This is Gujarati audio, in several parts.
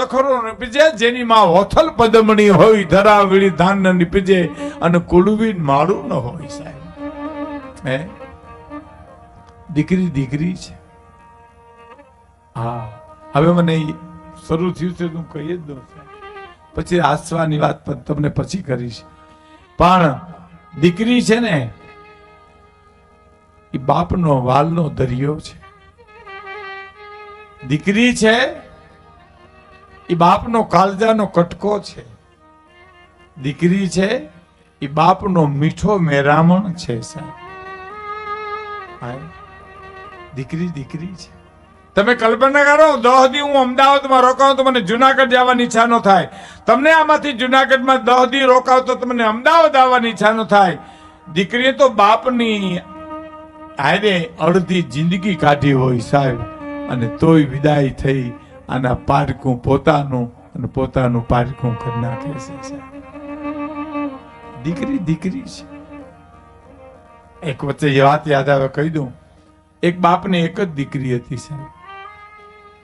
જખરો નીપજે, જેની માં હોથલ પદમણી હોય, ધરાવીડી ધાન ન નીપજે, અને કુળવી માળું ન હોય. સાહેબ હે દીકરી દીકરી છે. હા હવે મને શરૂ થયું છે હું કહી જ દઉં, પછી આસવાની વાત તમને પછી કરીશ. પણ દીકરી છે ને એ બાપનો વાલનો દરિયો છે. દીકરી છે એ બાપનો કાળજાનો કટકો છે. દીકરી છે એ બાપનો મીઠો મેરામણ છે. સાહેબ દીકરી દીકરી છે. તમે કલ્પના કરો, 10 દી હું અમદાવાદમાં રોકાઉં તો મને જુનાગઢ જવાની ઈચ્છા ન થાય. તમને આમાંથી જુનાગઢમાં 10 દી રોકાવ તો તમને અમદાવાદ આવવાની ઈચ્છા ન થાય. દીકરીએ તો બાપની હારે અડધી જિંદગી કાઢી હોય સાહેબ, અને તોય વિદાય થઈ આના પારકું પોતાનું અને પોતાનું પારકું કરી નાખે છે. દીકરી દીકરી છે. એક વચ્ચે વાત યાદ આવે કહી દઉં. એક બાપને એક જ દીકરી હતી સાહેબ,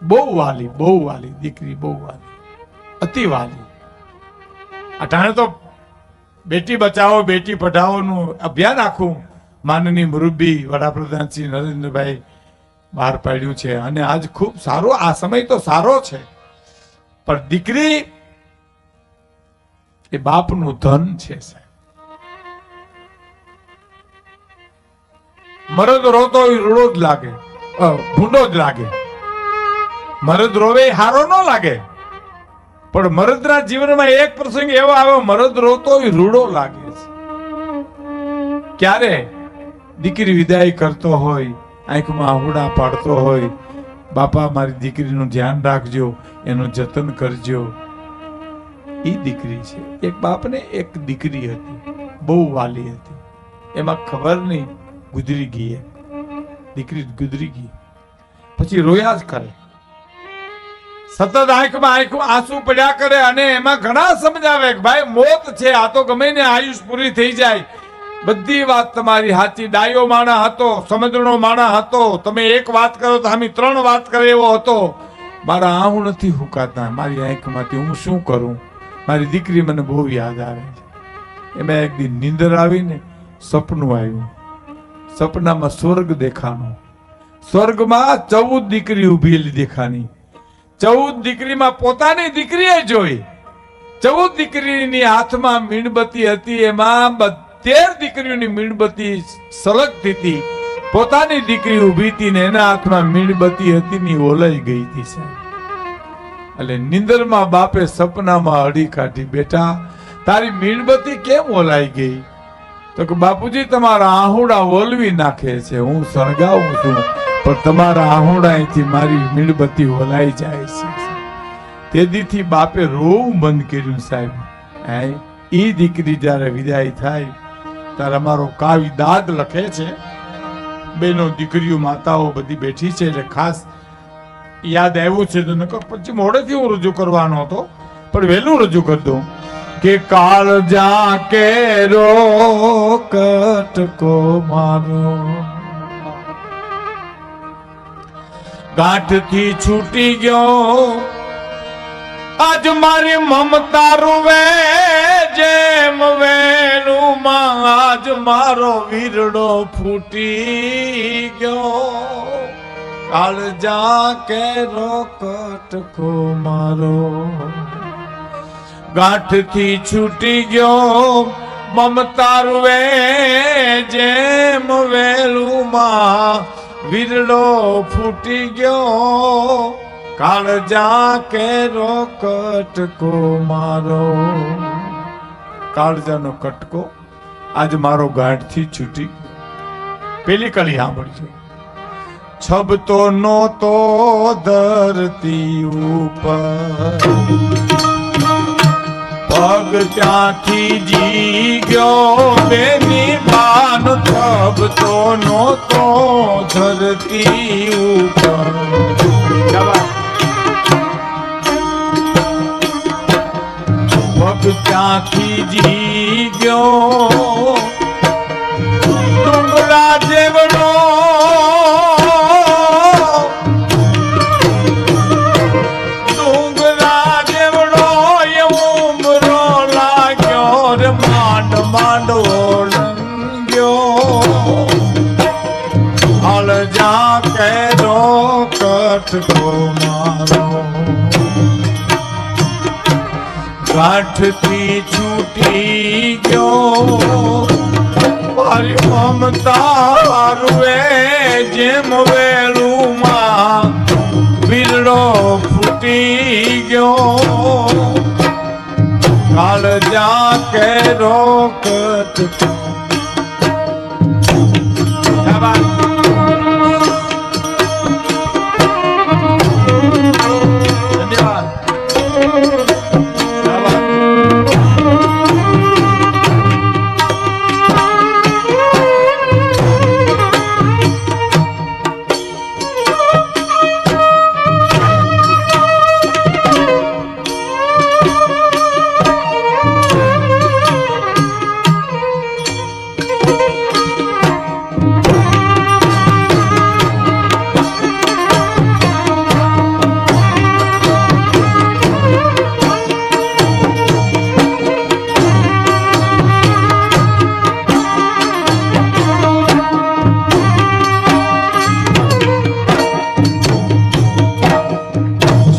બહુ વાલી દીકરી, બહુ વાલી, અતિ વાલી. અટાણે તો બેટી બચાવો બેટી પઢાઓ નું અભિયાન આખું માનનીય મુરબ્બી વડાપ્રધાન શ્રી નરેન્દ્રભાઈ બહાર પાડ્યું છે, અને આજ ખૂબ સારો આ સમય તો સારો છે. પણ દીકરી એ બાપનું ધન છે સાહેબ. મરદ રોતો રૂડો જ લાગે, ભૂંડો જ લાગે. મરદ રોવે હારો ન લાગે, પણ મરદના જીવનમાં એક પ્રસંગ એવો આવ્યો, મરદ રોતો રૂડો લાગે છે. ક્યારે? દીકરી વિદાય કરતો હોય, આંખમાં આહુડા પાડતો હોય, બાપા મારી દીકરીનું ધ્યાન રાખજો, એનું જતન કરજો. એ દીકરી છે. એક બાપને એક દીકરી હતી, બહુ વાલી હતી. એમાં ખબર નહીં ગુજરી ગઈ, દીકરી ગુજરી ગઈ. પછી રોયા જ કરે, સતત આંખમાં આંસુ પડ્યા કરે, અને એમાં ઘણા સમજાવે કે ભાઈ મોત છે, આ તો ગમે ને આયુષ પૂરી થઈ જાય. બધી વાત તમારી સાચી. ડાયો માણા હતો, સમજણો માણા હતો. તમે એક વાત કરો તો આમી 3 વાત કરે એવો હતો. મારા આહું નથી હુકાતા મારી આંખમાંથી, હું શું કરું? મારી દીકરી મને બહુ યાદ આવે છે. એમાં એક દિન નીંદર આવીને સપનું આવ્યું. સપનામાં સ્વર્ગ દેખાણો. સ્વર્ગમાં 14 દીકરી ઉભી દેખાણી. 14 દીકરીમાં પોતાની દીકરીએ જોઈ. 14 દીકરીની હાથમાં મીણબત્તી હતી, એમાં 13 દીકરીઓની મીણબત્તી સળગતી હતી. પોતાની દીકરી ઊભી હતી ને એના હાથમાં મીણબત્તી હતી ને ઓલાઈ ગઈ હતી સાહેબ. એટલે નિંદરમાં બાપે સપનામાં અડી કાઢી, બેટા તારી મીણબત્તી કેમ ઓલાઈ ગઈ? તો કે બાપુજી તમારા આહુડા ઓલવી નાખે છે, હું સળગાવું છું, પણ તમારા આહુડા અહીંથી મારી મીણબત્તી ઓલાઈ જાય છે. તે દીથી બાપે રોવું બંધ કર્યું સાહેબ. એ દીકરી જયારે વિદાય થાય ત્યારે અમારો કાવી દાદ લખે છે. બેનો દીકરીઓ માતાઓ બધી બેઠી છે, એટલે ખાસ યાદ આવ્યું છે. તો નકર પછી મોડેથી હું રજૂ કરવાનો હતો, પણ વહેલું રજૂ કરી દઉં કે કાળજા કેરો કટકો મારો, ગાંઠથી છૂટી ગયો, આજ મારી મમતા રૂવે જેમ વેલું માં, આજ મારો વીરડો ફૂટી ગયો. કાળજા કેરો કટકો મારો, ગાંઠથી છૂટી ગયો, મમતા રૂવે જેમ વેલું માં, વીરડો ફૂટી ગયો. કાળજા કેરો કટકો મારો. કાળજાનો કટકો આજ મારો ગાંઠથી છૂટી. પેલી કળી સાંભળજો. છબતો નહોતો ધરતી ઉપર, પગ ત્યાંથી જી ગયો બેની બાન. છબતો નહોતો ધરતી ઉપર, ત્યાંથી જી ગયો ડુંગરા જેવડો, ડુંગરા કેરો કટકો મારો ગાંઠથી છૂટી ગયો મારી મમતા રૂએ જેમ વેલુમાં વીરડો ફૂટી ગયો કાળ જા કેરો કટકો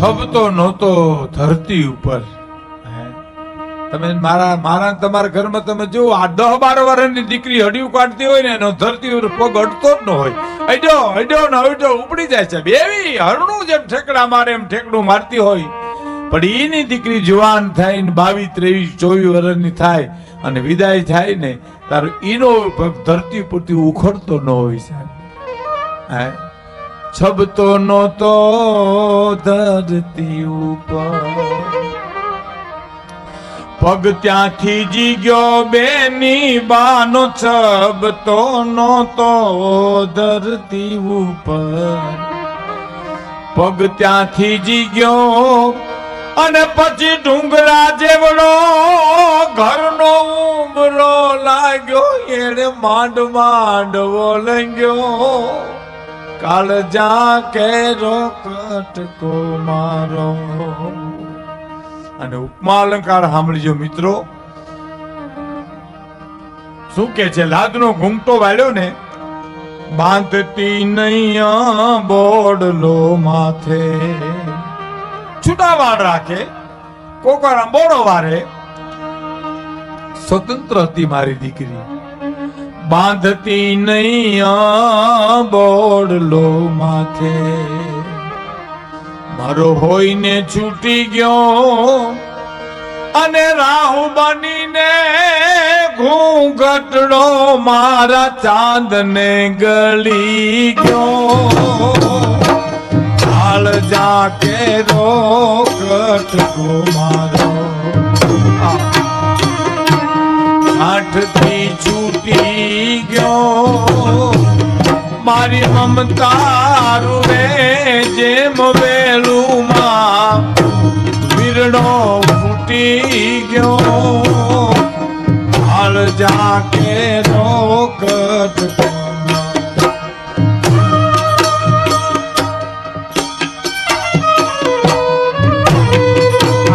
છબતો નહોતો ધરતી ઉપર. તમે મારા તમારા ઘરમાં તમે જો આ 10-12 વર્ષની દીકરી હડિયું કાઢતી હોય ને એનો ધરતી ઉપર પગ અડતો જ ન હોય. અડ્યો ઉપડી જાય છે એવી હરણું જેમ ઠેકડા મારે એમ ઠેકડું મારતી હોય. પણ એની દીકરી જુવાન થાય ને 22, 23, 24 વર્ષની થાય અને વિદાય થાય ને તારો ઈનો પગ ધરતી પરથી ઉખડતો ન હોય સાહેબ. છબતો નહોતો ધરતી ઉપર પગ ત્યાંથી જી ગયો બેની બાનો છબતો નહોતો ધરતી ઉપર પગ ત્યાંથી જી ગયો અને પછી ડુંગરા જેવડો ઘરનો ઉંબરો લાગ્યો એને માંડ લંગ્યો કાળ જા કેરો કટકો મારો. અને ઉપમા અલંકાર સાંભળજો મિત્રો. શું કે છે? લાદનો ઘૂંઘટો વાળ્યો ને બાંધતી નૈયા બોડલો માથે છૂટા વાળ રાખે કોકરા બોડો વારે સ્વતંત્ર હતી મારી દીકરી. બાંધતી નૈયા બોડલો માથે મારો હોઈને છૂટી ગયો અને રાહુ બનીને ઘૂંઘટડો મારા ચાંદને ગળી ગયો હાલ જા કેરો કટકો મારો. આઠથી છૂટી ગયો મારી મમતા રૂવે જેમ વેલુમાં વીરડો ફૂટી ગયો હાલ જા કેરો કટકો.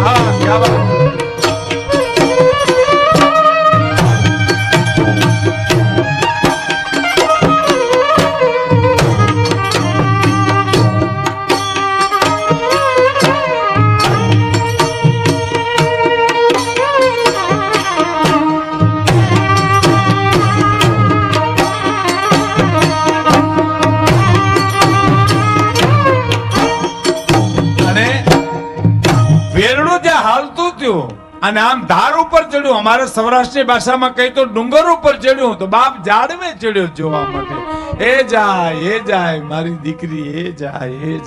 હા ક્યા બાત. અને આમ ધાર ઉપર ચડ્યું. અમારે સૌરાષ્ટ્રની ભાષામાં કહી તો ડુંગર ઉપર ચડ્યું તો બાપ ઝાડવે ચડ્યો જોવા માટે. એ જાય મારી દીકરી એ જાય.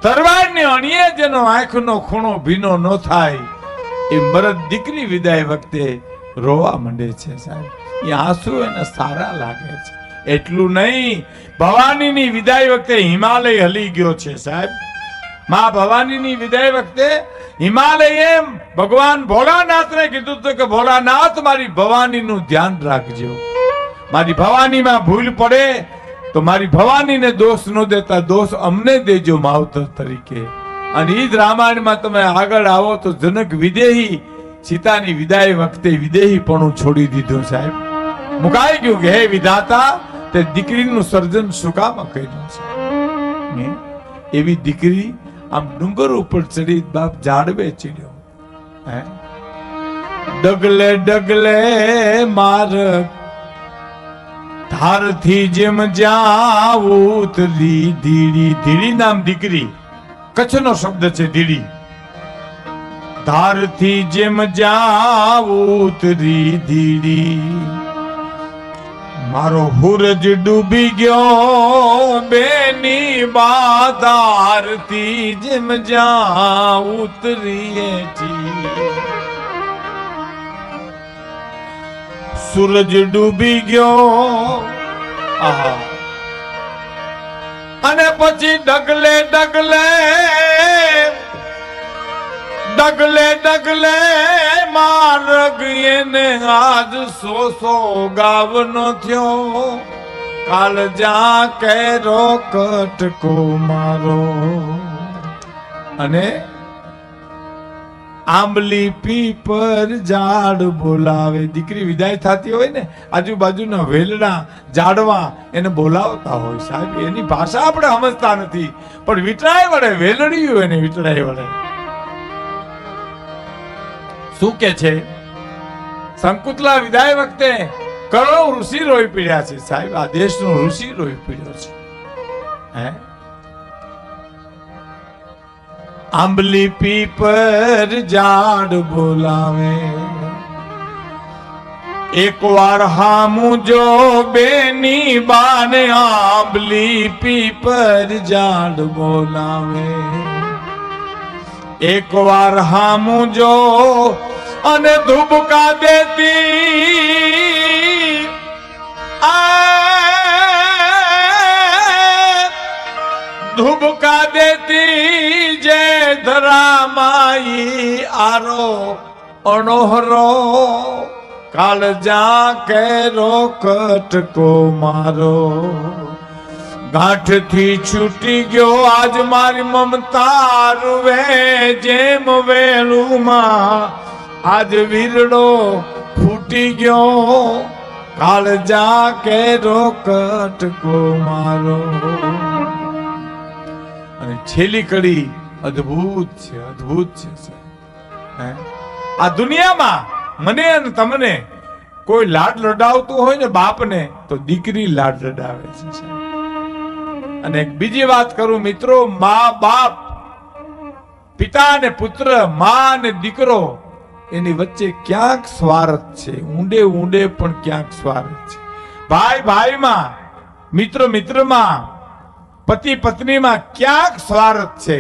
તરવારની અણીએ જેનો આંખનો ખૂણો ભીનો ન થાય એ મરદ દીકરી વિદાય વખતે રોવા માંડે છે સાહેબ. એ આંસુ એને સારા લાગે છે. એટલું નહીં, ભવાનીની વિદાય વખતે હિમાલય હલી ગયો છે સાહેબ. માં ભવાનીની વિદાય વખતે હિમાલય એમ ભગવાન ભોળાનાથને કીધું હતું કે ભોળાનાથ મારી ભવાનીનું ધ્યાન રાખજો. મારી ભવાનીમાં ભૂલ પડે તો મારી ભવાનીને દોષ ન દેતા દોષ અમને દેજો માવતર તરીકે. અને ઈ જ રામાયણમાં તમે આગળ આવો તો જનક વિદેહી સીતાની વિદાય વખતે વિદેહીપણું છોડી દીધું સાહેબ. મુકાઈ ગયું કે હે વિધાતા તે દીકરીનું સર્જન શું કામ કર્યું છે? એવી દીકરી આમ ડુંગર ઉપર ચડી બાપ ઝાડવે ચડ્યો, હે ડગલે ડગલે માર્ગ ધારથી જેમ જાવું ધીડી ધીડી નામ દીકરી, કચ્છનો શબ્દ છે ધીડી. ધારથી જેમ જાવું ધીડી મારો હુરજ ડૂબી ગયો બેની બાધારથી જેમ જા ઉતરી સૂરજ ડૂબી ગયો. આહા. અને પછી ડગલે ડગલે ડગલે ડગલે માર્ગ એને આજ સો ગાવનો થયો. કાલ જા કેરો કટકો મારો. અને આંબલી પીપર ઝાડ બોલાવે. દીકરી વિદાય થતી હોય ને, આજુબાજુના વેલડા ઝાડવા એને બોલાવતા હોય. સાહેબ એની ભાષા આપણે સમજતા નથી, પણ વીટળાય વડે વેલડિયું એને વીટળાય વડે શું કે છે? સંકુતલા વિદાય વખતે કરોડો ઋષિ રોઈ પીડ્યા છે. સાહેબ આ દેશનો ઋષિ રોઈ પીડ્યો છે. હે આંબલી પીપર ઝાડ બોલાવે. એક વાર હામું જો બેની બાને આંબલી પીપર ઝાડ બોલાવે. એક વાર હામું જો અને ધુબકા દેતી ધુબકા દેતી જે ધરામાઈ આરો અણોહરો. કાળ જા કેરો કટકો મારો. ગાંઠથી છૂટી ગયો આજ મારી મમતા રૂવે જેમ વેલુમાં આજ વીરડો ફૂટી ગયો. કાળ જા કેરો કટકો મારો. અને છેલ્લી કડી અદ્ભુત છે, અદ્ભુત છે. આ દુનિયામાં મને અને તમને કોઈ લાડ લડાવતું હોય ને બાપને, તો દીકરી લાડ લડાવે છે. અને એક બીજી વાત કરું મિત્રો, મા બાપ, પિતા અને પુત્ર, મા અને દીકરો, એની વચ્ચે ક્યાંક સ્વાર્થ છે. ઊંડે ઊંડે પણ ક્યાંક સ્વાર્થ છે. ભાઈ ભાઈમાં, મિત્ર મિત્રમાં, પતિ પત્નીમાં ક્યાંક સ્વાર્થ છે.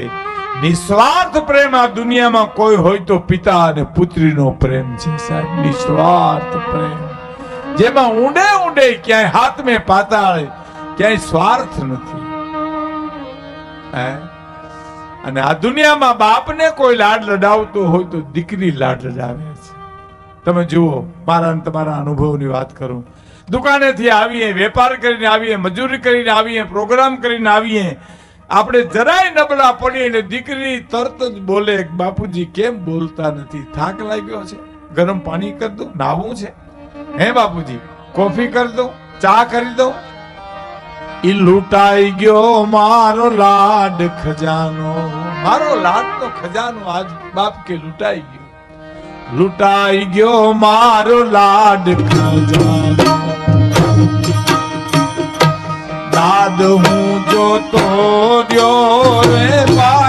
નિસ્વાર્થ પ્રેમ આ દુનિયામાં કોઈ હોય તો પિતા અને પુત્રીનો પ્રેમ છે. સાહેબ નિસ્વાર્થ પ્રેમ, જેમાં ઊંડે ઊંડે ક્યાંય હાથ મેં પાતાળ ક્યાંય સ્વાર્થ નથી. અને આ દુનિયામાં બાપને કોઈ લાડ લડાવતો હોય તો દીકરી લાડ લડાવે છે. તમે જુઓ, મારા અને તમારા અનુભવની વાત કરું. દુકાનેથી આવીએ, વેપાર કરીને આવીએ, મજૂરી કરીને આવીએ, પ્રોગ્રામ કરીને આવીએ, આપણે જરાય નબળા પડીએ ને દીકરી તરત જ બોલે, બાપુજી કેમ બોલતા નથી? થાક લાગ્યો છે? ગરમ પાણી કરી દઉં? નાવું છે? હે બાપુજી કોફી કરી દઉં? ચા કરી દઉં? ઈ લૂંટાઈ ગયો મારો લાડ ખજાનો. મારો લાડ તો ખજાનો આજ બાપ કે લૂંટાઈ ગયો. લૂંટાઈ ગયો મારો લાડ ખજાનો. દાદ હું જોતો રહ્યો રે બા